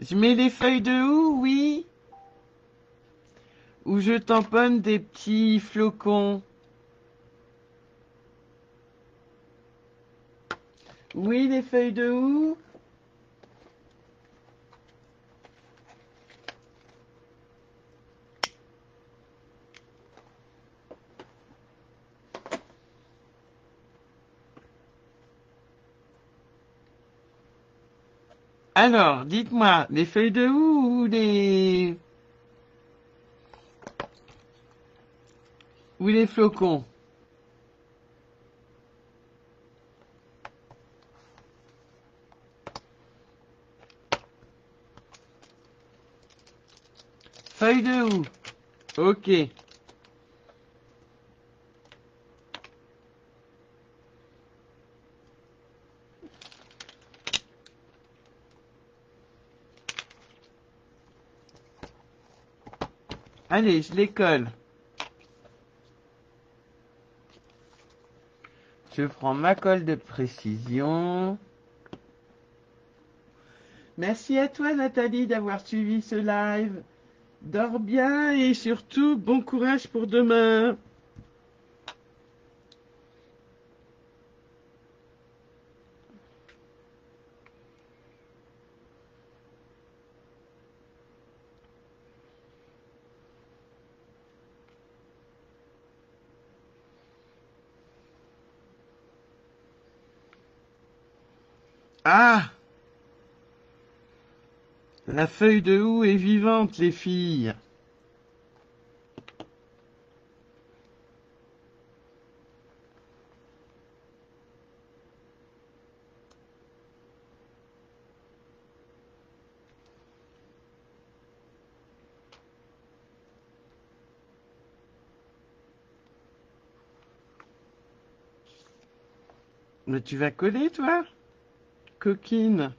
je mets les feuilles de houx, oui, ou je tamponne des petits flocons. Oui, les feuilles de houx. Alors, dites-moi, les feuilles de houx ou les flocons? Feuilles de houx. Ok. Allez, je les colle. Je prends ma colle de précision. Merci à toi, Nathalie, d'avoir suivi ce live. Dors bien et surtout, bon courage pour demain. Ah! La feuille de houx est vivante, les filles. Mais tu vas coller, toi? Coquine.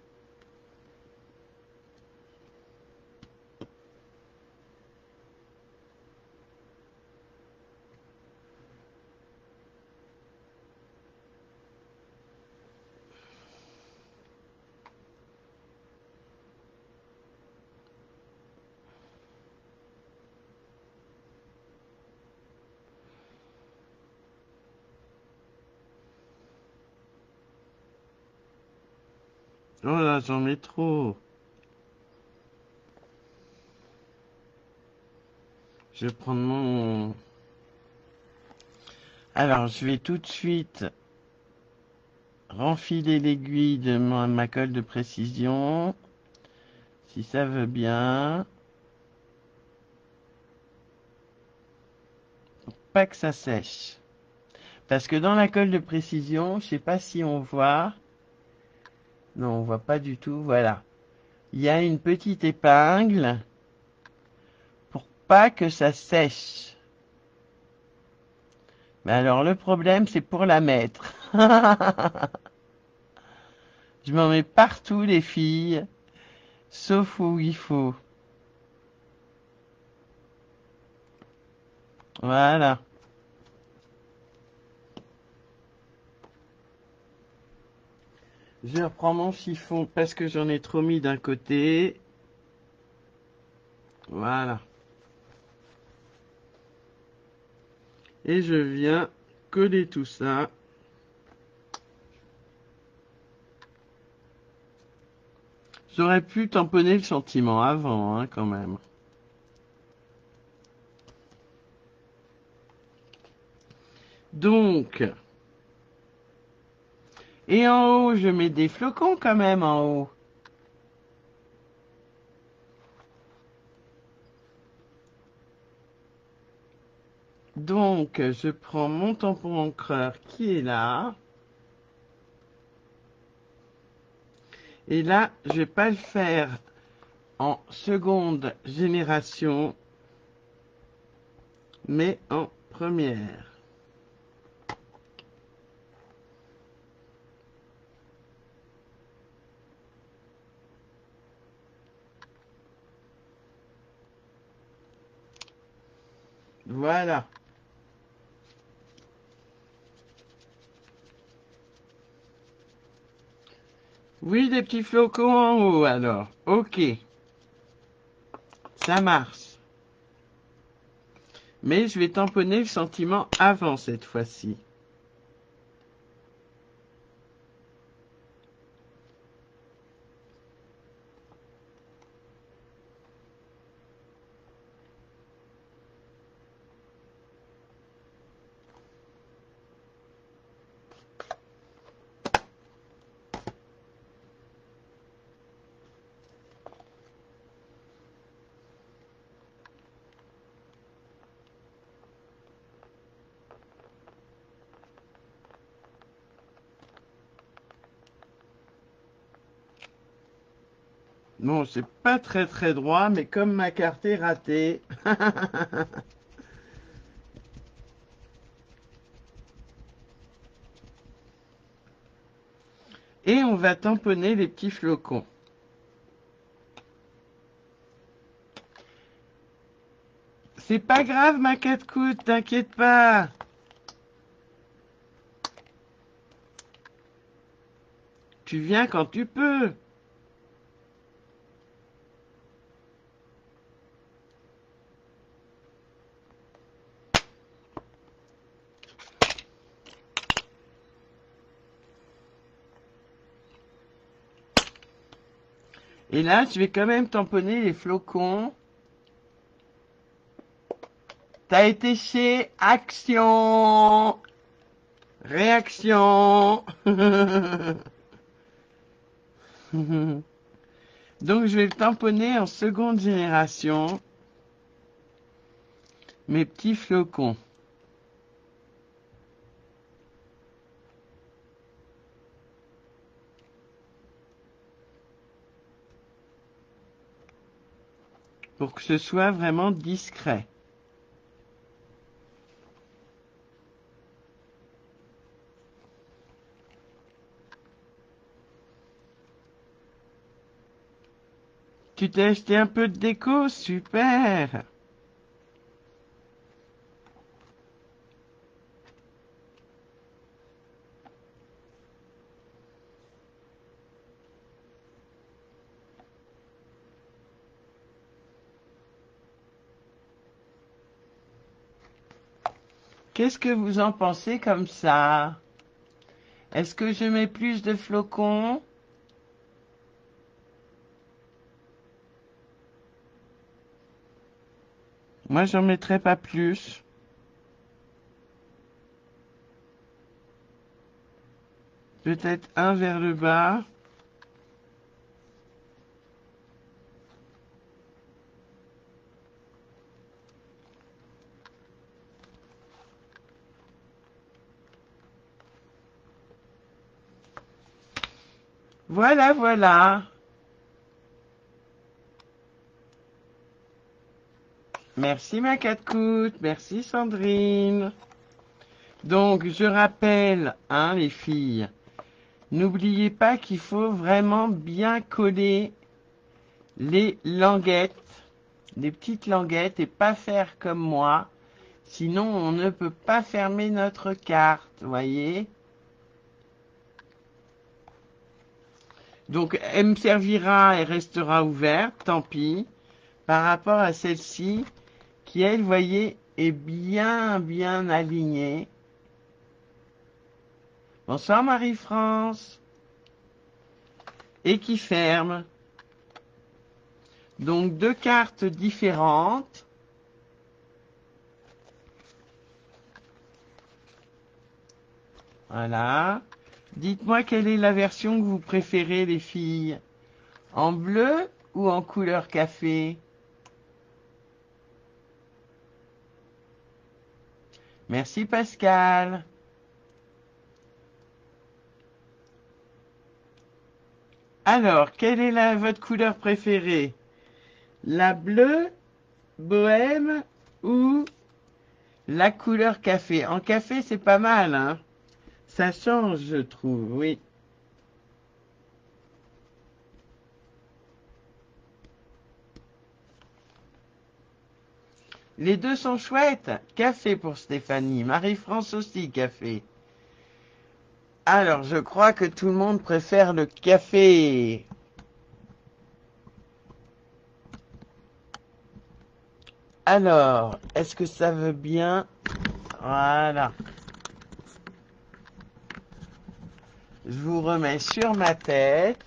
Oh là, j'en mets trop. Je vais prendre mon... Alors, je vais tout de suite renfiler l'aiguille de ma colle de précision. Si ça veut bien. Pas que ça sèche. Parce que dans la colle de précision, je sais pas si on voit. Non, on voit pas du tout. Voilà. Il y a une petite épingle pour pas que ça sèche. Mais alors le problème, c'est pour la mettre. Je m'en mets partout, les filles, sauf où il faut. Voilà. Je reprends mon chiffon parce que j'en ai trop mis d'un côté. Voilà. Et je viens coller tout ça. J'aurais pu tamponner le sentiment avant, hein, quand même. Donc, et en haut, je mets des flocons quand même en haut. Donc, je prends mon tampon encreur qui est là. Et là, je vais pas le faire en seconde génération, mais en première. Voilà. Oui, des petits flocons en haut alors. Ok, ça marche. Mais je vais tamponner le sentiment avant cette fois-ci. Bon, c'est pas très droit, mais comme ma carte est ratée. Et on va tamponner les petits flocons. C'est pas grave, ma 4 coudes, t'inquiète pas. Tu viens quand tu peux. Et là, je vais quand même tamponner les flocons. T'as été chez Action. Réaction. Donc, je vais le tamponner en seconde génération. Mes petits flocons. Pour que ce soit vraiment discret. Tu t'es acheté un peu de déco? Super! Qu'est-ce que vous en pensez comme ça? Est-ce que je mets plus de flocons? Moi, j'en mettrai pas plus. Peut-être un vers le bas. Voilà, voilà. Merci ma 4 coudes. Merci Sandrine. Donc, je rappelle, hein, les filles, n'oubliez pas qu'il faut vraiment bien coller les languettes, les petites languettes, et pas faire comme moi. Sinon, on ne peut pas fermer notre carte, voyez. Donc, elle me servira et restera ouverte, tant pis, par rapport à celle-ci, qui, elle, voyez, est bien alignée. Bonsoir Marie-France. Et qui ferme. Donc, deux cartes différentes. Voilà. Dites-moi quelle est la version que vous préférez, les filles. En bleu ou en couleur café? Merci Pascal. Alors, quelle est votre couleur préférée? La bleue, bohème ou la couleur café? En café, c'est pas mal, hein? Ça change, je trouve, oui. Les deux sont chouettes. Café pour Stéphanie. Marie-France aussi, café. Alors, je crois que tout le monde préfère le café. Alors, est-ce que ça veut bien? Voilà. Je vous remets sur ma tête.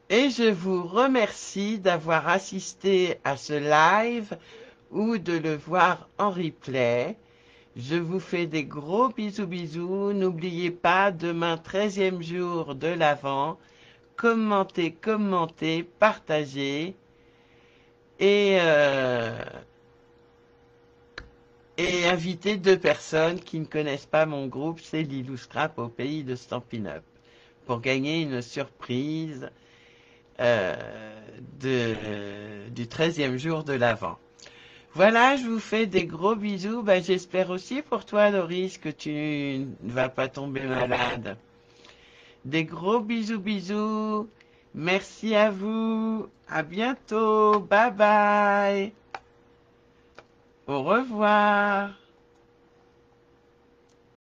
Et je vous remercie d'avoir assisté à ce live ou de le voir en replay. Je vous fais des gros bisous bisous. N'oubliez pas, demain 13e jour de l'Avent, commentez, commentez, partagez et, euh, et invitez 2 personnes qui ne connaissent pas mon groupe, c'est Lilou Scrap au pays de Stampin' Up, pour gagner une surprise euh, du 13e jour de l'Avent. Voilà, je vous fais des gros bisous. Ben, j'espère aussi pour toi, Doris, que tu ne vas pas tomber malade. Des gros bisous, bisous. Merci à vous. À bientôt. Bye bye. Au revoir.